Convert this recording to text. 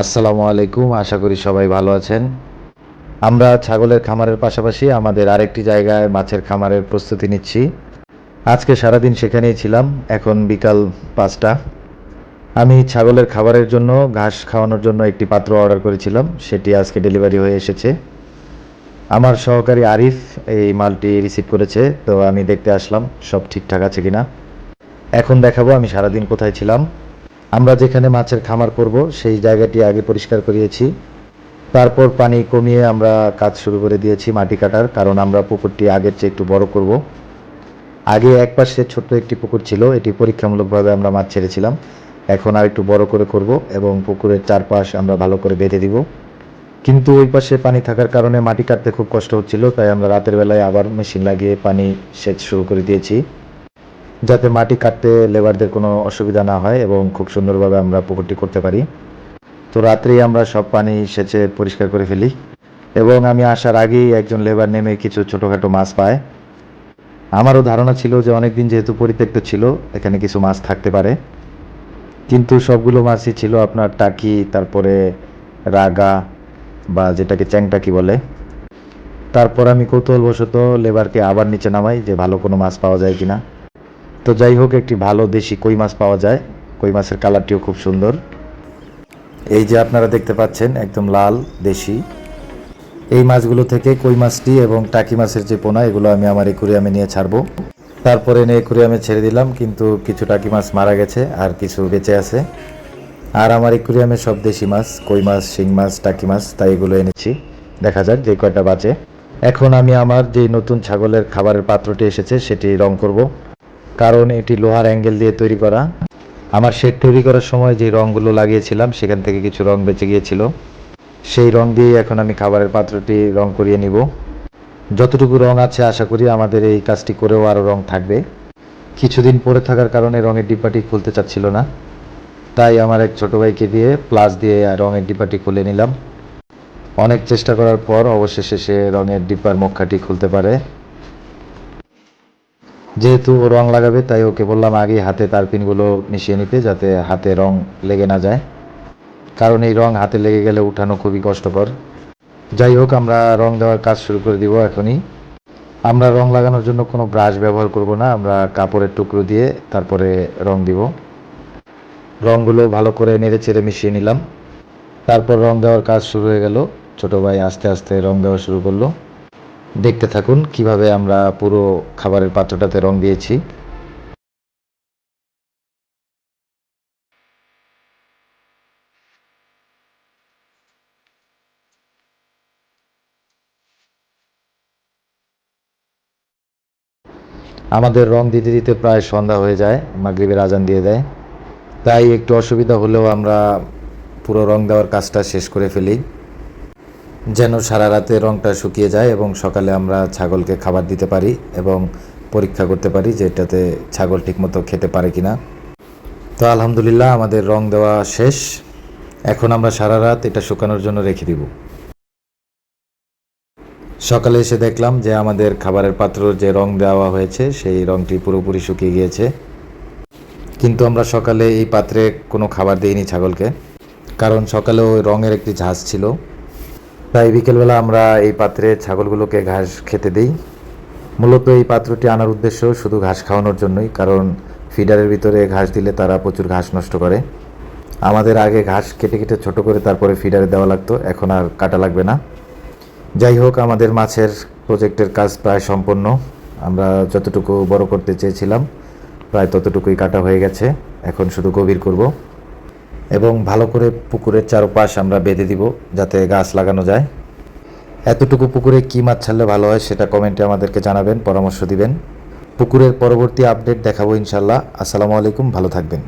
আসসালামু আলাইকুম। আশা করি সবাই ভালো আছেন। আমরা ছাগলের খামারের পাশাপাশি আমাদের আরেকটি জায়গায় মাছের খামারের প্রস্তুতি নিচ্ছি। আজকে সারাদিন সেখানেই ছিলাম। এখন বিকাল ৫টা। আমি ছাগলের খাবারের জন্য ঘাস খাওয়ানোর জন্য একটি পাত্র অর্ডার করেছিলাম। সেটি আজকে ডেলিভারি হয়ে এসেছে। আমার সহকারী আরিফ এই মালটি রিসিভ করেছে। তো আমি দেখতে আসলাম সব ঠিকঠাক আছে কিনা। এখন দেখাবো আমি সারাদিন কোথায় ছিলাম। আমরা যেখানে মাছের খামার করব সেই জায়গাটি আগে পরিষ্কার করিয়েছি। তারপর পানি কমিয়ে আমরা কাজ শুরু করে দিয়েছি মাটি কাটার, কারণ আমরা পুকুরটি আগের চেয়ে একটু বড় করব। আগে একপাশে ছোট্ট একটি পুকুর ছিল, এটি পরীক্ষামূলকভাবে আমরা মাছ ছেড়েছিলাম। এখন আর একটু বড় করে করব এবং পুকুরের চারপাশ আমরা ভালো করে বেঁধে দিব। কিন্তু ওই পাশে পানি থাকার কারণে মাটি কাটতে খুব কষ্ট হচ্ছিল, তাই আমরা রাতের বেলায় আবার মেশিন লাগিয়ে পানি সেচ শুরু করে দিয়েছি, যাতে মাটি কাটতে লেবারদের কোনো অসুবিধা না হয় এবং খুব সুন্দরভাবে আমরা পুকুরটি করতে পারি। তো রাত্রেই আমরা সব পানি সেচে পরিষ্কার করে ফেলি এবং আমি আসার আগেই একজন লেবার নেমে কিছু ছোটোখাটো মাছ পায়। আমারও ধারণা ছিল যে অনেকদিন যেহেতু পরিত্যক্ত ছিল, এখানে কিছু মাছ থাকতে পারে, কিন্তু সবগুলো মাছই ছিল আপনার টাকি, তারপরে রাগা বা যেটাকে চ্যাংটাকি বলে। তারপর আমি কৌতূহলবশত লেবারকে আবার নিচে নামাই যে ভালো কোনো মাছ পাওয়া যায় কিনা। তো যাই হোক, একটি ভালো দেশি কই মাছ পাওয়া যায়। কই মাছের কালারটিও খুব সুন্দর। এই যে আপনারা দেখতে পাচ্ছেন একদম লাল দেশি। এই মাছগুলো থেকে কই মাছটি এবং টাকি মাছের যে পোনা, এগুলো আমি আমার একুরিয়ামে নিয়ে ছাড়বো। তারপরে এনে একুরিয়ামে ছেড়ে দিলাম, কিন্তু কিছু টাকি মাছ মারা গেছে আর কিছু বেঁচে আছে। আর আমার একুরিয়ামে সব দেশি মাছ, কই মাছ, শিং মাছ, টাকি মাছ, তাই এগুলো এনেছি। দেখা যাক যে কয়টা বাঁচে। এখন আমি আমার যে নতুন ছাগলের খাবারের পাত্রটি এসেছে সেটি রং করব, কারণ এটি লোহার অ্যাঙ্গেল দিয়ে তৈরি করা। আমার শেড তৈরি করার সময় যে রঙগুলো লাগিয়েছিলাম সেখান থেকে কিছু রং বেঁচে গিয়েছিল, সেই রং দিয়ে এখন আমি খাবারের পাত্রটি রং করিয়ে নিব। যতটুকু রং আছে আশা করি আমাদের এই কাজটি করেও আরও রং থাকবে। কিছুদিন পরে থাকার কারণে রঙের ডিব্বাটি খুলতে চাচ্ছিল না, তাই আমার এক ছোটো ভাইকে দিয়ে প্লাস দিয়ে রঙের ডিব্বাটি খুলে নিলাম। অনেক চেষ্টা করার পর অবশেষে সে রঙের ডিব্বার মুখখাটি খুলতে পারে। যেহেতু ও রং লাগাবে তাই ওকে বললাম আগে হাতে তার পিনগুলো মিশিয়ে নিতে, যাতে হাতে রং লেগে না যায়, কারণ এই রং হাতে লেগে গেলে উঠানো খুবই কষ্টকর। যাই হোক, আমরা রং দেওয়ার কাজ শুরু করে দিব এখনই। আমরা রং লাগানোর জন্য কোনো ব্রাশ ব্যবহার করব না, আমরা কাপড়ের টুকরো দিয়ে তারপরে রং দিব। রংগুলো ভালো করে নেড়ে চেড়ে মিশিয়ে নিলাম। তারপর রং দেওয়ার কাজ শুরু হয়ে গেল। ছোটো ভাই আস্তে আস্তে রং দেওয়া শুরু করলো। দেখতে থাকুন কিভাবে আমরা পুরো খাবারের পাত্রটাতে রং দিয়েছি। আমাদের রং দিতে দিতে প্রায় সন্ধ্যা হয়ে যায়, মাগরিবের আজান দিয়ে দেয়। তাই একটু অসুবিধা হলেও আমরা পুরো রং দেওয়ার কাজটা শেষ করে ফেলি, যেন সারা রাতে রংটা শুকিয়ে যায় এবং সকালে আমরা ছাগলকে খাবার দিতে পারি এবং পরীক্ষা করতে পারি যে এটাতে ছাগল ঠিকমতো খেতে পারে কিনা। তো আলহামদুলিল্লাহ আমাদের রং দেওয়া শেষ। এখন আমরা সারা রাত এটা শুকানোর জন্য রেখে দিব। সকালে এসে দেখলাম যে আমাদের খাবারের পাত্র যে রং দেওয়া হয়েছে সেই রংটি পুরোপুরি শুকিয়ে গিয়েছে, কিন্তু আমরা সকালে এই পাত্রে কোনো খাবার দিইনি ছাগলকে, কারণ সকালে ওই রঙের একটি ঝাঁজ ছিল। তাই বিকেলবেলা আমরা এই পাত্রে ছাগলগুলোকে ঘাস খেতে দিই। মূলত এই পাত্রটি আনার উদ্দেশ্য শুধু ঘাস খাওয়ানোর জন্যই, কারণ ফিডারের ভিতরে ঘাস দিলে তারা প্রচুর ঘাস নষ্ট করে। আমাদের আগে ঘাস কেটে কেটে ছোট করে তারপরে ফিডারে দেওয়া লাগতো, এখন আর কাটা লাগবে না। যাই হোক, আমাদের মাছের প্রজেক্টের কাজ প্রায় সম্পন্ন। আমরা যতটুকু বড় করতে চেয়েছিলাম প্রায় ততটুকুই কাটা হয়ে গেছে। এখন শুধু গভীর করব এবং ভালো করে পুকুরের চারপাশ আমরা বেঁধে দিব যাতে গাছ লাগানো যায়। এতটুকু পুকুরে কী মাছ ছাড়লে ভালো হয় সেটা কমেন্টে আমাদেরকে জানাবেন, পরামর্শ দিবেন। পুকুরের পরবর্তী আপডেট দেখাবো ইনশাল্লাহ। আসসালামু আলাইকুম, ভালো থাকবেন।